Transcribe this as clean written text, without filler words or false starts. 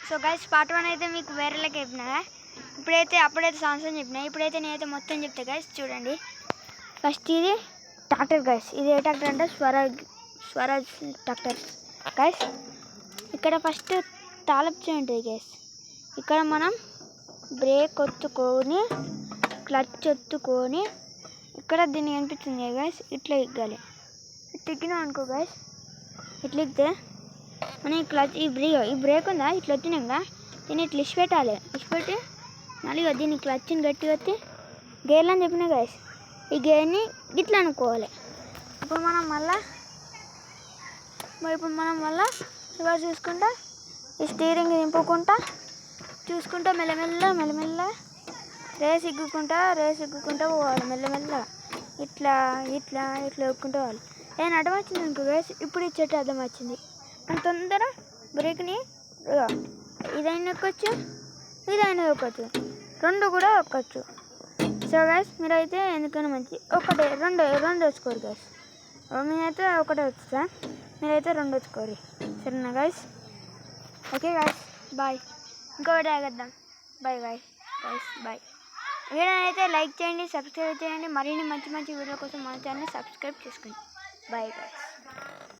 So guys part 1 అయితే మీకు వేరేలాగా చెప్పినా, అప్పుడైతే సాంగ్స్ అని చెప్పినా, ఇప్పుడైతే నేనైతే మొత్తం చెప్తా గైస్. చూడండి, ఫస్ట్ ఇది ట్రాక్టర్ గైస్. ఇది ఏ ట్రాక్టర్ అంటే స్వరాజ్ ట్రాక్టర్ గైస్. ఇక్కడ ఫస్ట్ తాళపు చేయి ఉంటుంది గైస్. ఇక్కడ మనం బ్రేక్ ఒత్తుకొని క్లచ్ ఒత్తుకొని ఇక్కడ దీన్ని కనిపిస్తుంది గైస్, ఇట్లా ఎగ్గాలి. ఇట్లా ఎక్కినాం అనుకో గైస్, ఇట్లా ఎక్కితే మనం ఈ బ్రేక్ ఉందా, ఇట్లా వచ్చినాక దీన్ని ఇట్లా ఇచ్చిపెట్టాలి. ఇచ్చిపెట్టి మళ్ళీ దీన్ని క్లచ్ని గట్టి వచ్చి గేర్లు అని చెప్పినా గైస్, ఈ గేర్ని ఇట్లా అనుకోవాలి. ఇప్పుడు మనం మళ్ళీ రివర్స్ చూసుకుంటా ఈ స్టీరింగ్ దింపుకుంటా చూసుకుంటా మెల్లమెల్ల రేస్ ఎగ్గుకుంటా పోవాలి. మెల్లమెల్ల ఇట్లా ఎక్కుంటూ పోవాలి. నేను అర్థం వచ్చింది అనుకో గైస్, ఇప్పుడు ఇచ్చేట అర్థం వచ్చింది. మనం తొందర బ్రేక్ని ఇదైనా ఎక్కొచ్చు, ఇదైనా ఎక్కొచ్చు, రెండు కూడా ఎక్కొచ్చు. సో గైస్ మీరైతే ఎందుకైనా మంచి రెండు వచ్చుకోరు గైస్. నేనైతే ఒకటే వచ్చా, మీరైతే రెండు వచ్చుకోరు. సరేనా గైస్? Okay guys, bye. ఇంకో వీడియో ఆగేద్దాం. Bye guys bye. వీడియో అయితే లైక్ చేయండి, సబ్స్క్రైబ్ చేయండి. మరిన్ని మంచి వీడియో కోసం మన ఛానల్ సబ్స్క్రైబ్ చేసుకోండి. Bye guys.